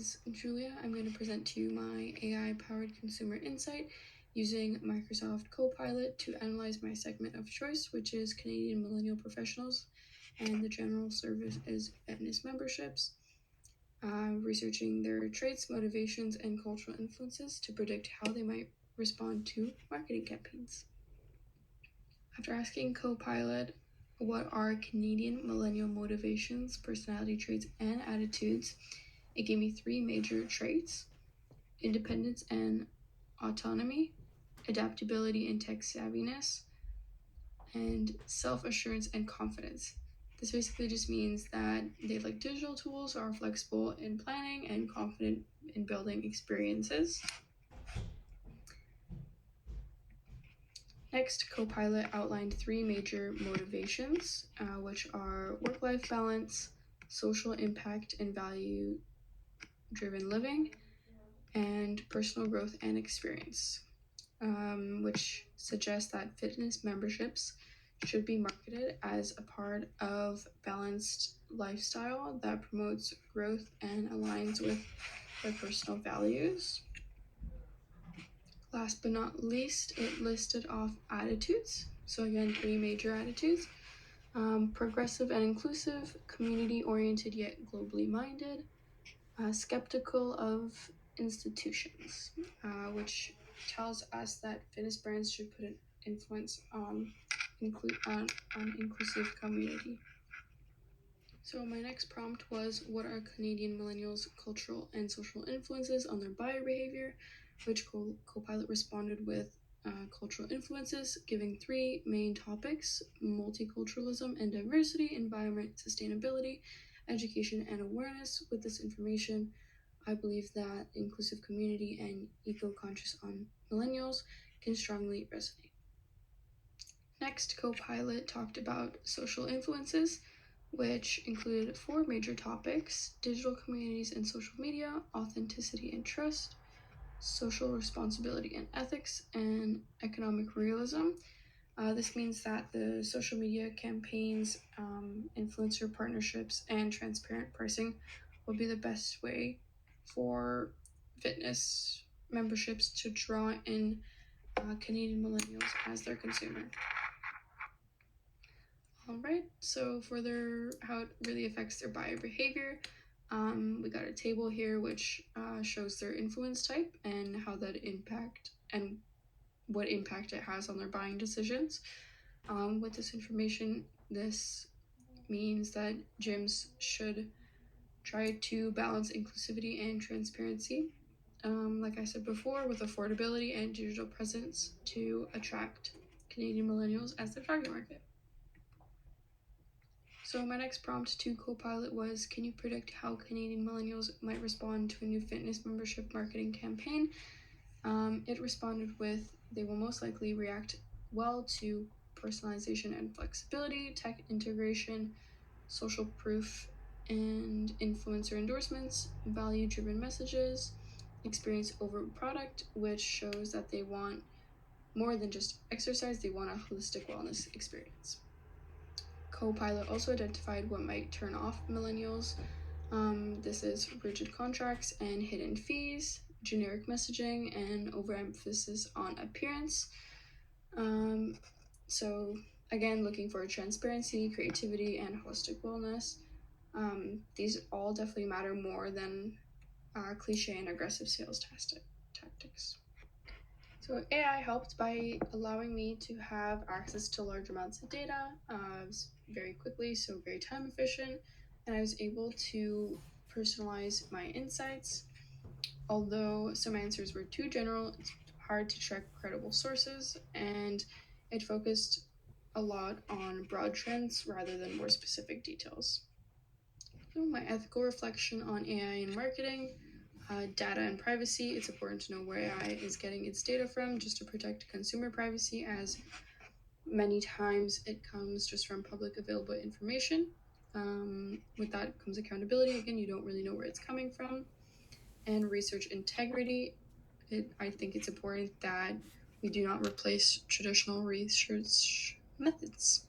is Julia. I'm going to present to you my AI-powered consumer insight using Microsoft Copilot to analyze my segment of choice, which is Canadian millennial professionals, and the general service is fitness memberships, researching their traits, motivations, and cultural influences to predict how they might respond to marketing campaigns. After asking Copilot what are Canadian millennial motivations, personality traits, and attitudes, it gave me 3 major traits: independence and autonomy, adaptability and tech savviness, and self-assurance and confidence. This basically just means that they like digital tools, are flexible in planning, and confident in building experiences. Next, Copilot outlined 3 major motivations, which are work-life balance, social impact and value-driven living, and personal growth and experience, which suggests that fitness memberships should be marketed as a part of balanced lifestyle that promotes growth and aligns with their personal values. Last but not least, it listed off attitudes. So again, 3 major attitudes: progressive and inclusive, community-oriented yet globally minded, skeptical of institutions, which tells us that fitness brands should put an influence on inclusive community. So my next prompt was, what are Canadian millennials' cultural and social influences on their buyer behavior, which Copilot responded with cultural influences, giving 3 main topics: multiculturalism and diversity, environment, sustainability, education, and awareness. With this information, I believe that inclusive community and eco-conscious on millennials can strongly resonate. Next, Copilot talked about social influences, which included 4 major topics: digital communities and social media, authenticity and trust, social responsibility and ethics, and economic realism. This means that the social media campaigns, influencer partnerships, and transparent pricing will be the best way for fitness memberships to draw in Canadian millennials as their consumer. Alright, so further how it really affects their buyer behavior, we got a table here which shows their influence type and how that impact and what impact it has on their buying decisions. With this information, this means that gyms should try to balance inclusivity and transparency, like I said before, with affordability and digital presence to attract Canadian millennials as their target market. So my next prompt to Copilot was, can you predict how Canadian millennials might respond to a new fitness membership marketing campaign? It responded with, they will most likely react well to personalization and flexibility, tech integration, social proof and influencer endorsements, value-driven messages, experience over product, which shows that they want more than just exercise, they want a holistic wellness experience. Copilot also identified what might turn off millennials. This is rigid contracts and hidden fees, generic messaging, and overemphasis on appearance. So again, looking for transparency, creativity, and holistic wellness. These all definitely matter more than cliche and aggressive sales tactics. So AI helped by allowing me to have access to large amounts of data very quickly, so very time efficient, and I was able to personalize my insights. Although some answers were too general, it's hard to track credible sources, and it focused a lot on broad trends rather than more specific details. So my ethical reflection on AI in marketing. Data and privacy. It's important to know where AI is getting its data from just to protect consumer privacy, as many times it comes just from public available information. With that comes accountability. Again, you don't really know where it's coming from. And research integrity. I think it's important that we do not replace traditional research methods.